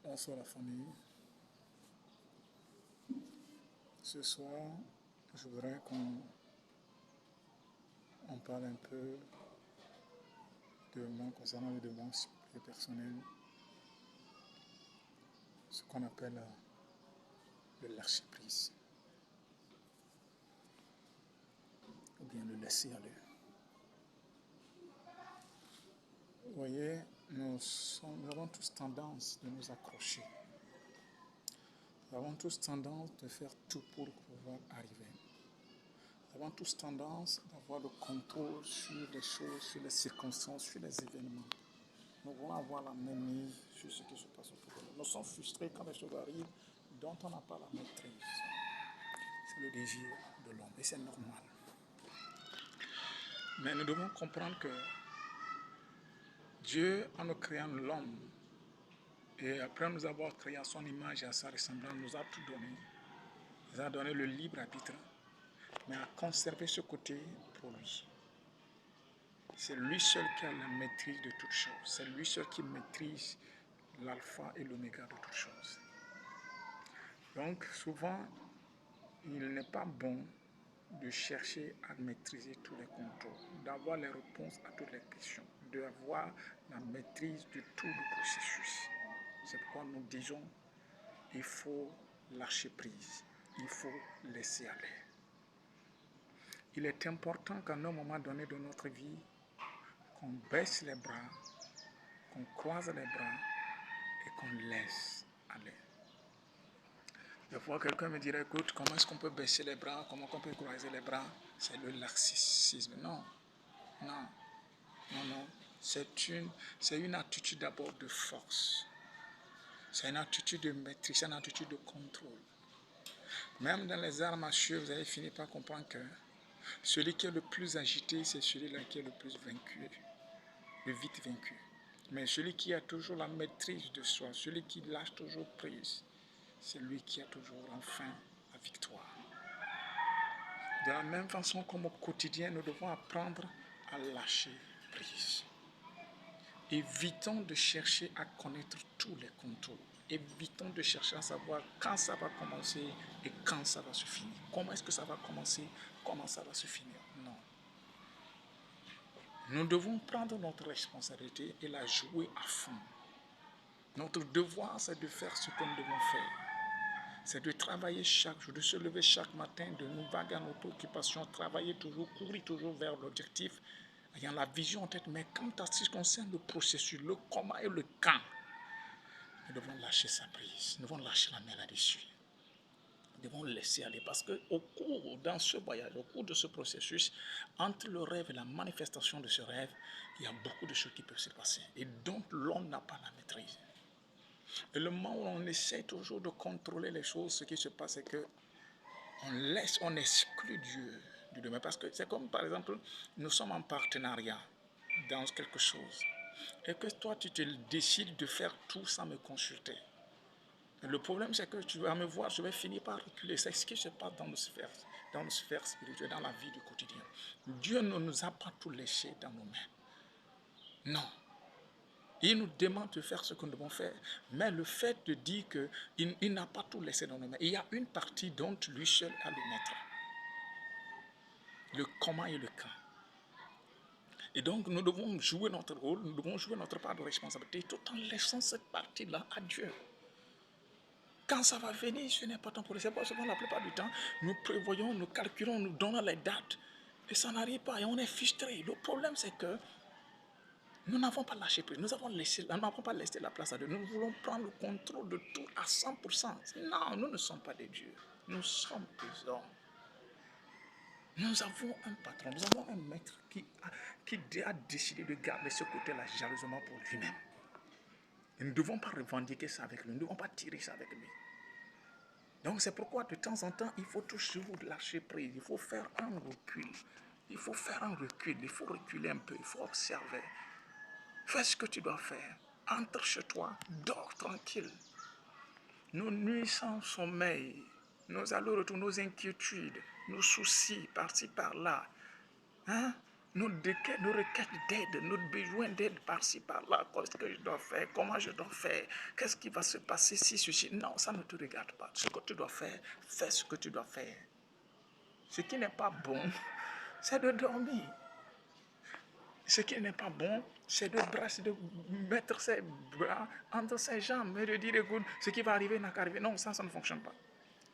Bonsoir la famille. Ce soir, je voudrais qu'on parle un peu de moi concernant le développement personnel, ce qu'on appelle le lâcher prise ou bien le laisser aller. Vous voyez, nous avons tous tendance de nous accrocher. Nous avons tous tendance de faire tout pour pouvoir arriver. Nous avons tous tendance d'avoir le contrôle sur les choses, sur les circonstances, sur les événements. Nous voulons avoir la mainmise sur ce qui se passe autour de nous. Nous sommes frustrés quand les choses arrivent dont on n'a pas la maîtrise. C'est le désir de l'homme et c'est normal. Mais nous devons comprendre que Dieu, en nous créant l'homme, et après nous avoir créé à son image et à sa ressemblance, nous a tout donné. Il nous a donné le libre arbitre, mais a conservé ce côté pour lui. C'est lui seul qui a la maîtrise de toutes choses. C'est lui seul qui maîtrise l'alpha et l'oméga de toutes choses. Donc souvent, il n'est pas bon de chercher à maîtriser tous les contours, d'avoir les réponses à toutes les questions, d'avoir la maîtrise de tout le processus. C'est pourquoi nous disons, il faut lâcher prise, il faut laisser aller. Il est important qu'à un moment donné de notre vie, qu'on baisse les bras, qu'on croise les bras et qu'on laisse aller. Des fois, quelqu'un me dirait, écoute, comment est-ce qu'on peut baisser les bras, comment on peut croiser les bras? C'est le laxisme. Non. C'est une attitude d'abord de force. C'est une attitude de maîtrise, c'est une attitude de contrôle. Même dans les arts martiaux, vous allez finir par comprendre que celui qui est le plus agité, c'est celui-là qui est le plus vaincu, le vite vaincu. Mais celui qui a toujours la maîtrise de soi, celui qui lâche toujours prise, c'est lui qui a toujours enfin la victoire. De la même façon comme au quotidien, nous devons apprendre à lâcher prise. Évitons de chercher à connaître tous les contours. Évitons de chercher à savoir quand ça va commencer et quand ça va se finir. Comment est-ce que ça va commencer, comment ça va se finir. Non. Nous devons prendre notre responsabilité et la jouer à fond. Notre devoir, c'est de faire ce que nous devons faire. C'est de travailler chaque jour, de se lever chaque matin, de nous vaguer à notre occupation, travailler toujours, courir toujours vers l'objectif, ayant la vision en tête. Mais quant à ce qui concerne le processus, le comment et le quand, nous devons lâcher sa prise, nous devons lâcher la main là-dessus. Nous devons laisser aller parce qu'au cours, dans ce voyage, au cours de ce processus, entre le rêve et la manifestation de ce rêve, il y a beaucoup de choses qui peuvent se passer et dont l'homme n'a pas la maîtrise. Et le moment où on essaie toujours de contrôler les choses, ce qui se passe, c'est que on exclut Dieu du domaine. Parce que c'est comme, par exemple, nous sommes en partenariat dans quelque chose. Et que toi, tu te décides de faire tout sans me consulter. Et le problème, c'est que tu vas me voir, je vais finir par reculer. C'est ce qui se passe dans nos sphères spirituelles, dans la vie du quotidien. Dieu ne nous a pas tout laissé dans nos mains. Non. Il nous demande de faire ce que nous devons faire. Mais le fait de dire qu'il n'a pas tout laissé dans nos mains, il y a une partie dont lui seul a le maître. Le comment et le quand. Et donc, nous devons jouer notre rôle, nous devons jouer notre part de responsabilité tout en laissant cette partie-là à Dieu. Quand ça va venir, ce n'est pas temps pour laisser. Souvent, la plupart du temps, nous prévoyons, nous calculons, nous donnons les dates. Et ça n'arrive pas et on est frustré. Le problème, c'est que nous n'avons pas lâché prise. Nous n'avons pas laissé la place à Dieu. Nous voulons prendre le contrôle de tout à 100%. Non, nous ne sommes pas des dieux. Nous sommes des hommes. Nous avons un patron, nous avons un maître qui a décidé de garder ce côté-là jalousement pour lui-même. Et nous ne devons pas revendiquer ça avec lui, nous ne devons pas tirer ça avec lui. Donc c'est pourquoi de temps en temps, il faut toujours lâcher prise, il faut faire un recul. Il faut faire un recul, il faut reculer un peu, il faut observer. Fais ce que tu dois faire. Entre chez toi, dors tranquille. Nos nuits sans sommeil, nos allers-retours, nos inquiétudes, nos soucis par-ci par-là. nos requêtes d'aide, notre besoin d'aide par-ci, par-là, qu'est-ce que je dois faire, comment je dois faire, qu'est-ce qui va se passer si ceci. Non, ça ne te regarde pas. Ce que tu dois faire, fais ce que tu dois faire. Ce qui n'est pas bon, c'est de dormir. Ce qui n'est pas bon, c'est de mettre ses bras entre ses jambes et de dire, écoute, ce qui va arriver n'a qu'à arriver. Non, ça ne fonctionne pas.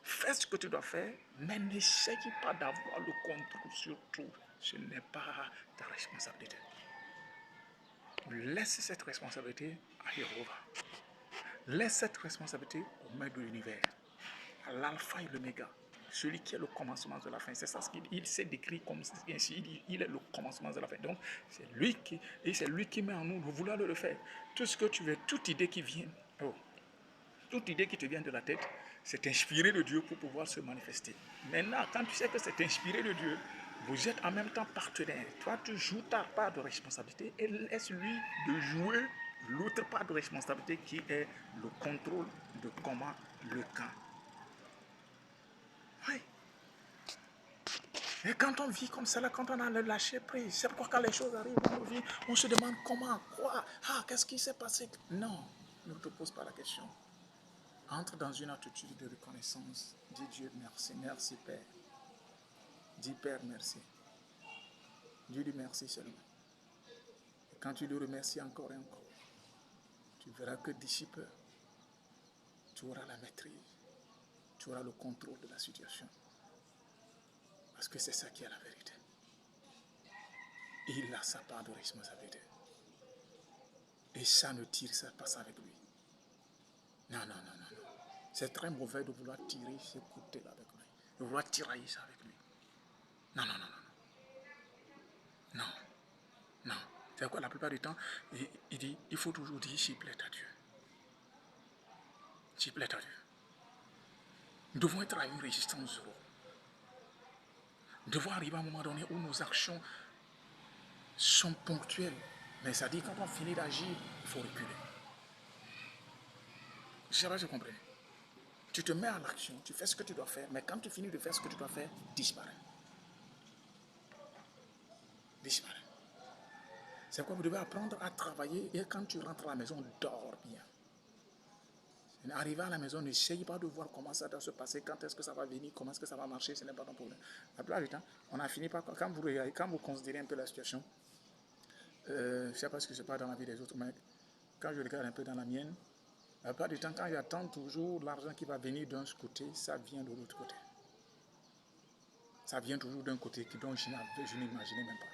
Fais ce que tu dois faire, mais n'essaye pas d'avoir le contrôle sur tout. Ce n'est pas ta responsabilité. Laisse cette responsabilité à Jéhovah. Laisse cette responsabilité au maître de l'univers, à l'alpha et l'oméga, celui qui est le commencement de la fin. C'est ça qu'il s'est décrit comme ainsi. Il est le commencement de la fin. Donc, c'est lui qui met en nous le vouloir de le faire. Tout ce que tu veux, toute idée qui vient, toute idée qui te vient de la tête, c'est inspiré de Dieu pour pouvoir se manifester. Maintenant, quand tu sais que c'est inspiré de Dieu, vous êtes en même temps partenaires. Toi, tu joues ta part de responsabilité et laisse-lui de jouer l'autre part de responsabilité qui est le contrôle de comment le camp. Oui. Et quand on vit comme cela, quand on a le lâcher prise, c'est pourquoi quand les choses arrivent dans nos vies, on se demande comment, quoi, qu'est-ce qui s'est passé? Non, ne te pose pas la question. Entre dans une attitude de reconnaissance. Dis Dieu merci, merci Père. Dis Père merci. Dis-lui merci seulement. Et quand tu le remercies encore et encore, tu verras que d'ici peu, tu auras la maîtrise. Tu auras le contrôle de la situation. Parce que c'est ça qui est la vérité. Il a sa part de responsabilité. Et ça ne tire ça passe avec lui. Non, non, non, non, non. C'est très mauvais de vouloir tirer ce côté-là avec lui. De vouloir tirailler ça avec lui. Non, non, non, non. Non, non. C'est quoi la plupart du temps, il dit, il faut toujours dire s'il plaît à Dieu. S'il plaît à Dieu. Nous devons être à une résistance zéro. Nous devons arriver à un moment donné où nos actions sont ponctuelles. Mais ça dit, quand on finit d'agir, il faut reculer. Je ne sais pas si vous comprenez. Tu te mets à l'action, tu fais ce que tu dois faire, mais quand tu finis de faire ce que tu dois faire, disparaît. Disparaît. C'est quoi? Vous devez apprendre à travailler et quand tu rentres à la maison, dors bien. Arriver à la maison, n'essaye pas de voir comment ça doit se passer, quand est-ce que ça va venir, comment est-ce que ça va marcher, ce n'est pas ton problème. La plupart du temps, on a fini par, quand vous considérez un peu la situation, je ne sais pas ce qui se passe dans la vie des autres, mais quand je regarde un peu dans la mienne, la plupart du temps, quand j'attends toujours l'argent qui va venir d'un côté, ça vient de l'autre côté. Ça vient toujours d'un côté dont je n'imaginais même pas.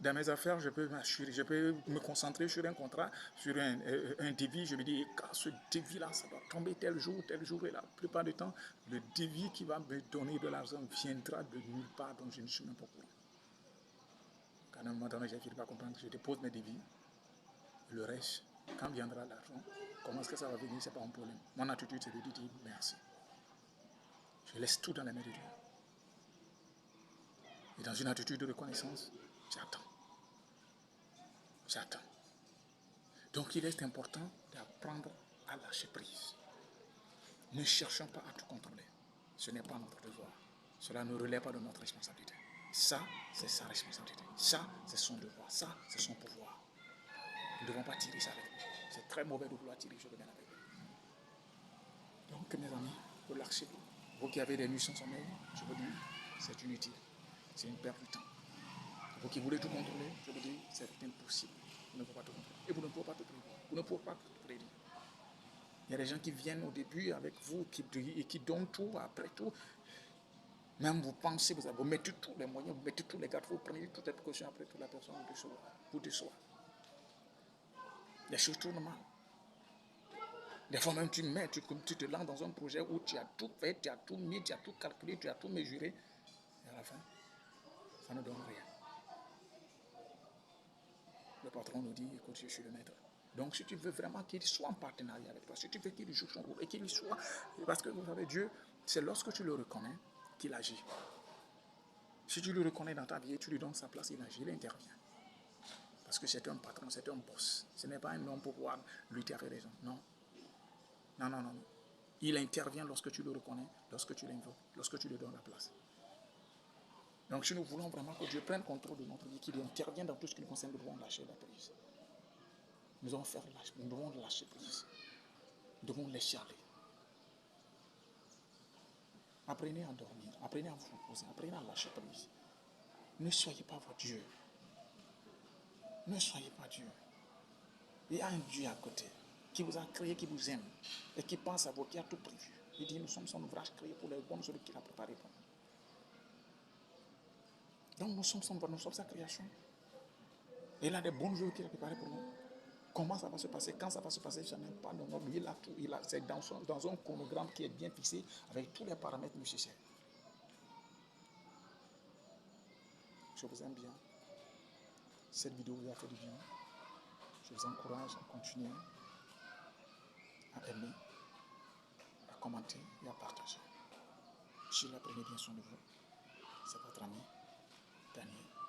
Dans mes affaires, je peux me concentrer sur un contrat, sur un devis. Je me dis, ce devis-là, ça doit tomber tel jour. Et la plupart du temps, le devis qui va me donner de l'argent viendra de nulle part, dont je ne suis même pas au courant. Quand à un moment donné, j'ai fini par comprendre que je dépose mes devis. Le reste, quand viendra l'argent, comment est-ce que ça va venir, ce n'est pas un problème. Mon attitude, c'est de dire merci. Je laisse tout dans les mains de Dieu. Et dans une attitude de reconnaissance, j'attends. J'attends. Donc il est important d'apprendre à lâcher prise. Ne cherchons pas à tout contrôler. Ce n'est pas notre devoir. Cela ne relève pas de notre responsabilité. Ça, c'est sa responsabilité. Ça, c'est son devoir. Ça, c'est son pouvoir. Nous ne devons pas tirer ça avec lui. C'est très mauvais de vouloir tirer, je reviens avec lui. Donc mes amis, relaxez-vous. Vous qui avez des nuits sans sommeil, je vous dis, c'est inutile. C'est une perte de temps. Vous qui voulez tout contrôler, je vous dis, c'est impossible. Vous ne pouvez pas tout contrôler. Et vous ne pouvez pas tout prédire. Vous ne pouvez pas tout prédire. Il y a des gens qui viennent au début avec vous et qui donnent tout, après tout. Même vous pensez, vous mettez tous les moyens, vous mettez tous les gardes, vous prenez toutes les précautions, après toute la personne vous déçoit. Les choses tournent mal. Des fois même tu te lances dans un projet où tu as tout fait, tu as tout mis, tu as tout calculé, tu as tout mesuré. Et à la fin, ça ne donne rien. Le patron nous dit, écoute, je suis le maître. Donc si tu veux vraiment qu'il soit en partenariat avec toi, si tu veux qu'il joue son rôle et qu'il soit... Parce que vous savez, Dieu, c'est lorsque tu le reconnais qu'il agit. Si tu le reconnais dans ta vie et tu lui donnes sa place, il agit, il intervient. Parce que c'est un patron, c'est un boss. Ce n'est pas un homme pour pouvoir lutter avec les gens. Non. Non, non, non. Il intervient lorsque tu le reconnais, lorsque tu l'invoques, lorsque tu lui donnes la place. Donc si nous voulons vraiment que Dieu prenne contrôle de notre vie, qu'il intervienne dans tout ce qui nous concerne, nous devons lâcher la prise. Nous devons lâcher prise. Nous devons laisser aller. Apprenez à dormir, apprenez à vous reposer, apprenez à lâcher prise. Ne soyez pas votre Dieu. Ne soyez pas Dieu. Il y a un Dieu à côté qui vous a créé, qui vous aime et qui pense à vous, qui a tout prévu. Il dit, nous sommes son ouvrage créé pour les bonnes œuvres qu'il a préparées pour nous. Donc nous sommes sa création. Et il a des bonnes œuvres qu'il a préparées pour nous. Comment ça va se passer, quand ça va se passer, je n'ai pas de nom. Il a tout, c'est dans un chronogramme qui est bien fixé avec tous les paramètres nécessaires. Je vous aime bien. Cette vidéo vous a fait du bien. Je vous encourage à continuer à aimer, à commenter et à partager. Je prenez bien soin de vous. C'est votre ami Daniel.